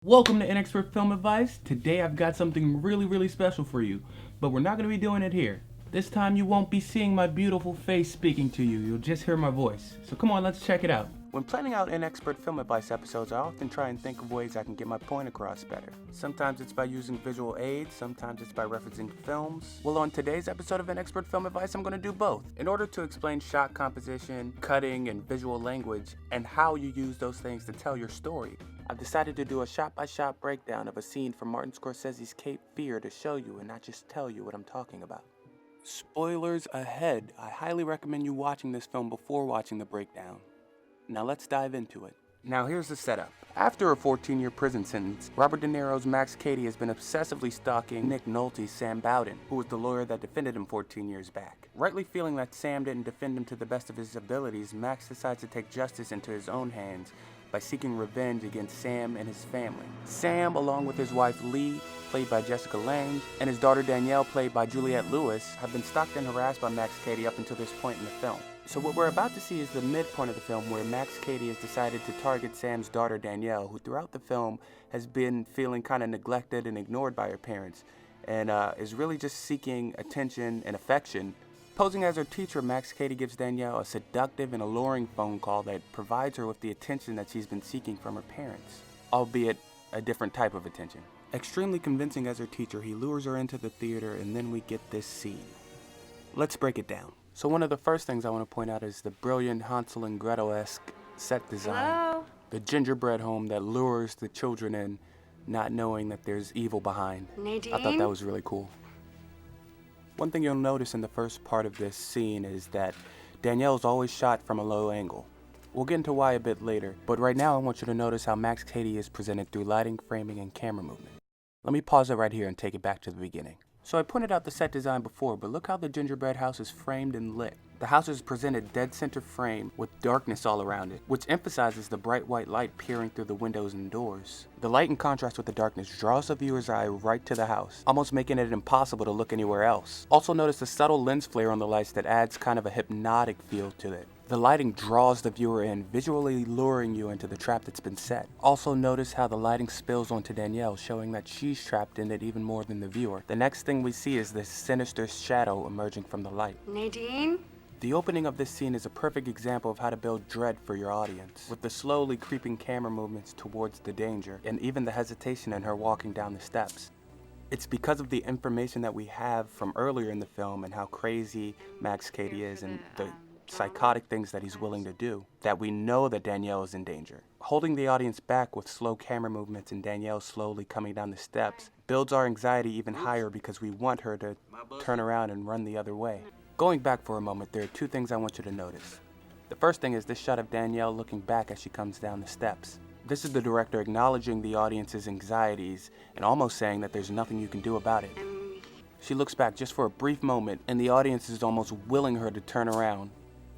Welcome to Inexpert Film Advice. Today I've got something really special for you, but we're not going to be doing it here. This time you won't be seeing my beautiful face speaking to you, you'll just hear my voice. So come on, let's check it out. When planning out Inexpert Film Advice episodes, I often try and think of ways I can get my point across better. Sometimes it's by using visual aids, sometimes it's by referencing films. Well, on today's episode of Inexpert Film Advice, I'm going to do both. In order to explain shot composition, cutting, and visual language, and how you use those things to tell your story, I've decided to do a shot-by-shot breakdown of a scene from Martin Scorsese's Cape Fear to show you and not just tell you what I'm talking about. Spoilers ahead, I highly recommend you watching this film before watching the breakdown. Now let's dive into it. Now here's the setup. After a 14-year prison sentence, Robert De Niro's Max Cady has been obsessively stalking Nick Nolte's Sam Bowden, who was the lawyer that defended him 14 years back. Rightly feeling that Sam didn't defend him to the best of his abilities, Max decides to take justice into his own hands by seeking revenge against Sam and his family. Sam, along with his wife Lee, played by Jessica Lange, and his daughter Danielle, played by Juliette Lewis, have been stalked and harassed by Max Cady up until this point in the film. So what we're about to see is the midpoint of the film where Max Cady has decided to target Sam's daughter Danielle, who throughout the film has been feeling kind of neglected and ignored by her parents, and is really just seeking attention and affection. Posing as her teacher, Max Cady gives Danielle a seductive and alluring phone call that provides her with the attention that she's been seeking from her parents, albeit a different type of attention. Extremely convincing as her teacher, he lures her into the theater, and then we get this scene. Let's break it down. So one of the first things I want to point out is the brilliant Hansel and Gretel-esque set design. Hello? The gingerbread home that lures the children in, not knowing that there's evil behind. Nadine? I thought that was really cool. One thing you'll notice in the first part of this scene is that Danielle's always shot from a low angle. We'll get into why a bit later, but right now I want you to notice how Max Cady is presented through lighting, framing, and camera movement. Let me pause it right here and take it back to the beginning. So I pointed out the set design before, but look how the gingerbread house is framed and lit. The house is presented dead center frame with darkness all around it, which emphasizes the bright white light peering through the windows and doors. The light in contrast with the darkness draws the viewer's eye right to the house, almost making it impossible to look anywhere else. Also notice the subtle lens flare on the lights that adds kind of a hypnotic feel to it. The lighting draws the viewer in, visually luring you into the trap that's been set. Also notice how the lighting spills onto Danielle, showing that she's trapped in it even more than the viewer. The next thing we see is this sinister shadow emerging from the light. Nadine? The opening of this scene is a perfect example of how to build dread for your audience, with the slowly creeping camera movements towards the danger, and even the hesitation in her walking down the steps. It's because of the information that we have from earlier in the film and how crazy Max Cady is and the psychotic things that he's willing to do, that we know that Danielle is in danger. Holding the audience back with slow camera movements and Danielle slowly coming down the steps builds our anxiety even higher because we want her to turn around and run the other way. Going back for a moment, there are two things I want you to notice. The first thing is this shot of Danielle looking back as she comes down the steps. This is the director acknowledging the audience's anxieties and almost saying that there's nothing you can do about it. She looks back just for a brief moment and the audience is almost willing her to turn around,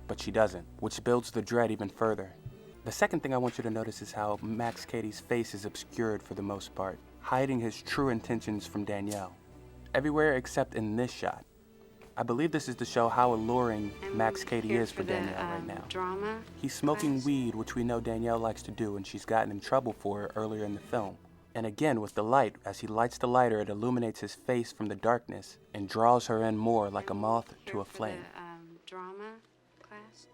but she doesn't, which builds the dread even further. The second thing I want you to notice is how Max Cady's face is obscured for the most part, hiding his true intentions from Danielle. Everywhere except in this shot. I believe this is to show how alluring Max Cady is for Danielle right now. Drama? He's smoking weed, which we know Danielle likes to do, and she's gotten in trouble for it earlier in the film. And again, with the light, as he lights the lighter, it illuminates his face from the darkness and draws her in more like a moth to a flame. Drama class?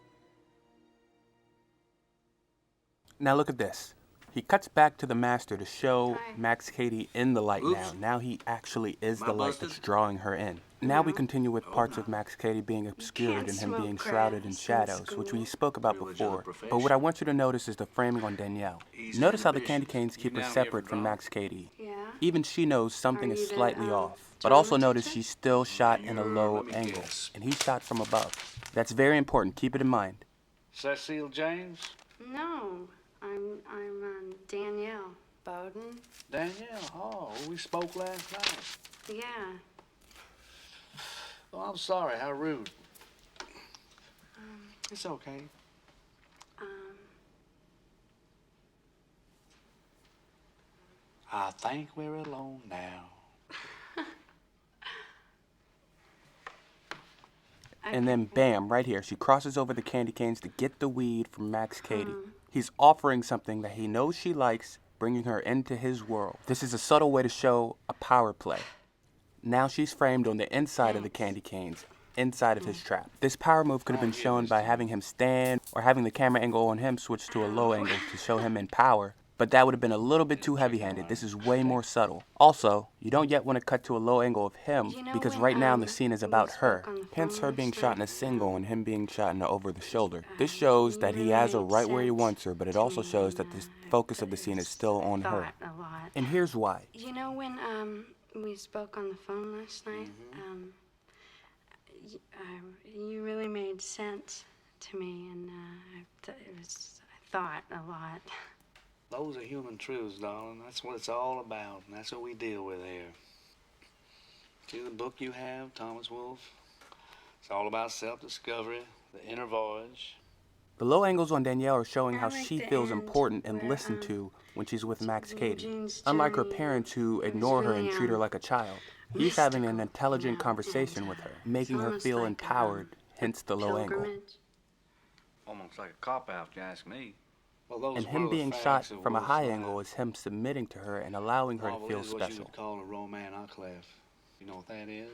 Now look at this. He cuts back to the master to show Max Cady in the light now. Now he actually is the light that's drawing her in. Now we continue with parts of Max Cady being obscured and him being shrouded in shadows, which we spoke about before. But what I want you to notice is the framing on Danielle. Notice how the candy canes keep her separate from Max Cady. Yeah. Even she knows something is slightly off. But also notice she's still shot in a low angle, and he's shot from above. That's very important. Keep it in mind. Cecile James? No, I'm Danielle Bowden. Danielle? Oh, we spoke last night. Yeah. Oh, I'm sorry. How rude. It's okay. I think we're alone now. And then bam, right here, she crosses over the candy canes to get the weed from Max Cady. He's offering something that he knows she likes bringing her into his world. This is a subtle way to show a power play. Now she's framed on the inside of the candy canes, inside of his trap. This power move could have been shown by having him stand or having the camera angle on him switch to a low angle to show him in power, but that would have been a little bit too heavy-handed. This is way more subtle. Also, you don't yet want to cut to a low angle of him because right now the scene is about her, hence her being shot in a single and him being shot in the over the shoulder. This shows that he has her right where he wants her, but it also shows that the focus of the scene is still on her. And here's why. You know when we spoke on the phone last night? You really made sense to me, and I thought a lot. Those are human truths, darling. That's what it's all about, and that's what we deal with here. See the book you have, Thomas Wolfe? It's all about self-discovery, the inner voyage. The low angles on Danielle are showing I how like she the feels end important and where, listened to when she's with Max Cady. Eugene's Unlike her journey parents who was ignore her really, and treat her like a child, he's having an mystical, intelligent you know, conversation and, with her, making it's her almost feel like, empowered, hence the low angle. pilgrimage. Almost like a cop-out, if you ask me. Well, those And were him the being facts shot of from a Wolfe's high life. angle is him submitting to her and allowing her to Marvel feel is what you special. would call a roman enclave. You know what that is?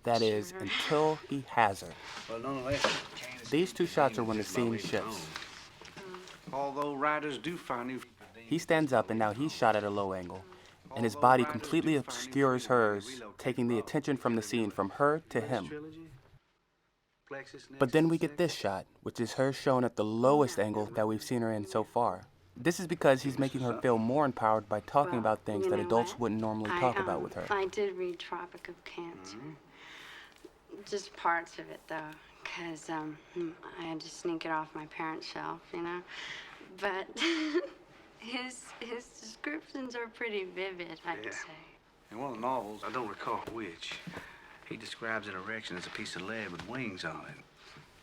That is, Sure. until he has her. Well, nonetheless, These two shots are when the scene shifts. Although writers do find new... He stands up and now he's shot at a low angle, and his body completely obscures hers, taking the attention from the scene from her to him. But then we get this shot, which is her shown at the lowest angle that we've seen her in so far. This is because he's making her feel more empowered by talking Well, about things you that know adults what? wouldn't normally talk about with her. I did read Tropic of Cancer. Just parts of it, though, because I had to sneak it off my parents' shelf, you know. But his descriptions are pretty vivid, I'd Yeah. say. In one of the novels, I don't recall which, he describes an erection as a piece of lead with wings on it.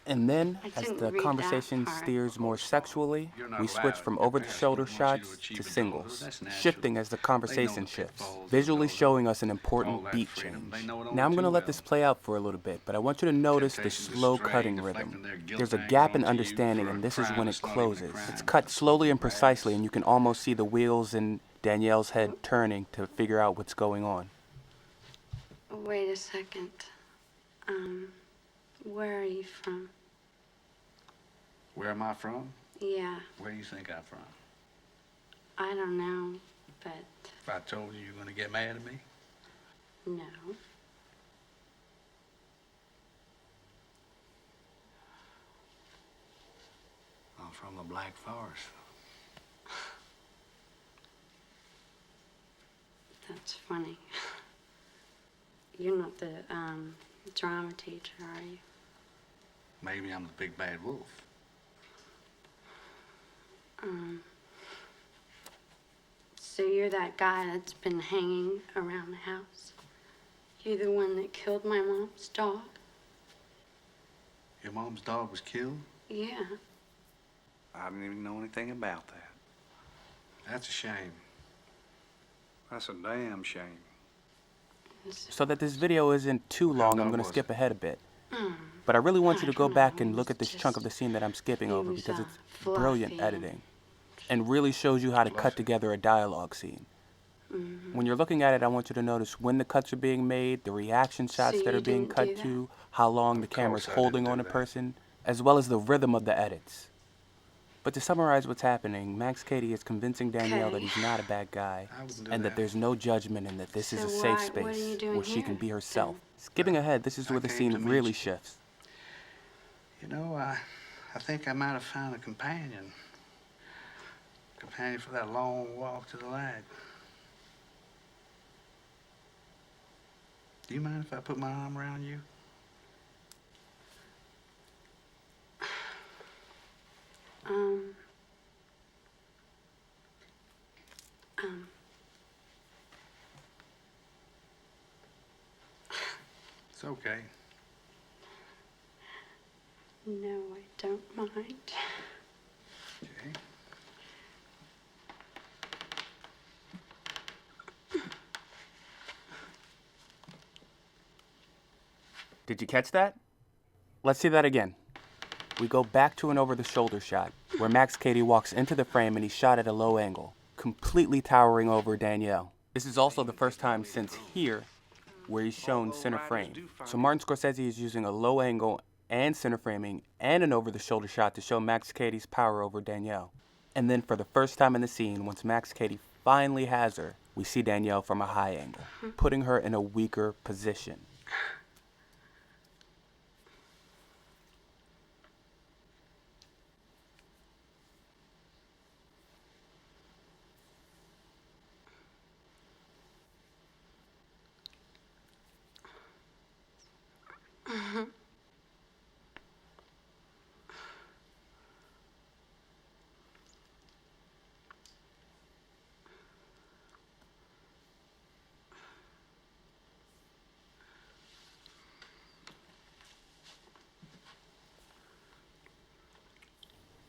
And then, I as didn't the read that conversation part. steers more sexually, You're not we switch allowed. from Your over-the-shoulder parents wouldn't want you to shots achieve to a goal. singles, That's natural. shifting as the They conversation know the shifts, pitfalls visually that goes showing us an all important that beat freedom. change. They know it Now I'm only going to too let well. this play out for a little bit, but I want you to notice the Temptation to slow stray, cutting deflecting rhythm. their guilt There's a anger gap in onto you understanding, for a and this is crime when it that's not even a closes. crime. It's cut slowly and Perhaps. precisely, and you can almost see the wheels in Danielle's head turning to figure out what's going on. Wait a second. Where are you from? Where am I from? Yeah, Where do you think I'm from? I don't know, but If I told you, you're going to get mad at me? no. I'm from the Black Forest. That's funny. You're not the drama teacher, are you? Maybe I'm the big bad wolf. So you're that guy that's been hanging around the house? You're the one that killed my mom's dog? Your mom's dog was killed? Yeah. I didn't even know anything about that. That's a shame. That's a damn shame. So that this video isn't too long, I'm dog going to was skip it? ahead a bit. But I really want you to go back and look at this It's chunk of the just- scene that I'm skipping over seems, because it's fluffy brilliant and- editing and really shows you how to cut Fluffy. together a dialogue scene. When you're looking at it, I want you to notice when the cuts are being made, the reaction shots that you are being didn't cut do that? to, how long the Of camera's course I didn't holding do on a that. person, as well as the rhythm of the edits. But to summarize what's happening, Max Cady is convincing Danielle that Okay. he's not a bad guy I wouldn't do and that that. there's no judgment and that this is So a safe why- what are space you doing where she can here, be herself. then? Skipping ahead, this is I where the came scene to meet really you. shifts. You know, I think I might have found a companion. Companion for that long walk to the light. Do you mind if I put my arm around you? Um, It's okay. no, I don't mind. Okay. Did you catch that? Let's see that again. we go back to an over-the-shoulder shot, where Max Cady walks into the frame and he's shot at a low angle, completely towering over Danielle. This is also the first time since Here where he's shown center frame. So Martin Scorsese is using a low angle and center framing and an over-the-shoulder shot to show Max Cady's power over Danielle. And then for the first time in the scene, once Max Cady finally has her, we see Danielle from a high angle, putting her in a weaker position.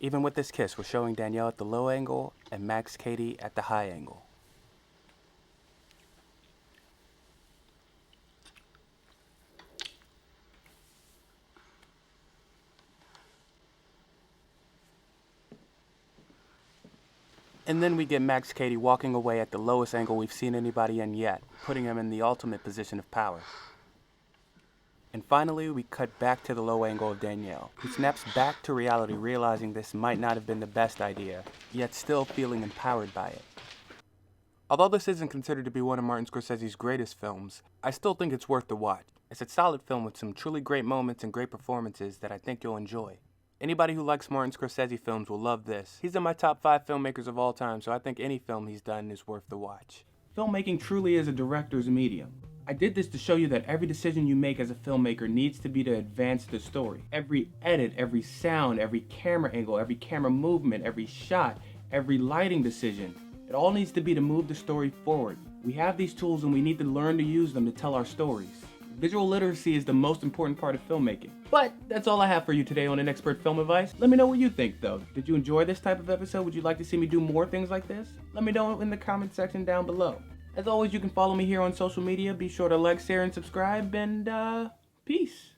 Even with this kiss, we're showing Danielle at the low angle and Max Cady at the high angle. And then we get Max Cady walking away at the lowest angle we've seen anybody in yet, putting him in the ultimate position of power. And finally, we cut back to the low angle of Danielle, who snaps back to reality, realizing this might not have been the best idea, yet still feeling empowered by it. Although this isn't considered to be one of Martin Scorsese's greatest films, I still think it's worth the watch. It's a solid film with some truly great moments and great performances that I think you'll enjoy. Anybody who likes Martin Scorsese films will love this. He's in my top 5 filmmakers of all time, so I think any film he's done is worth the watch. Filmmaking truly is a director's medium. I did this to show you that every decision you make as a filmmaker needs to be to advance the story. Every edit, every sound, every camera angle, every camera movement, every shot, every lighting decision, it all needs to be to move the story forward. We have these tools and we need to learn to use them to tell our stories. Visual literacy is the most important part of filmmaking. But that's all I have for you today on Inexpert Film Advice. Let me know what you think though. Did you enjoy this type of episode? Would you like to see me do more things like this? Let me know in the comment section down below. As always, you can follow me here on social media. Be sure to like, share, and subscribe, and peace.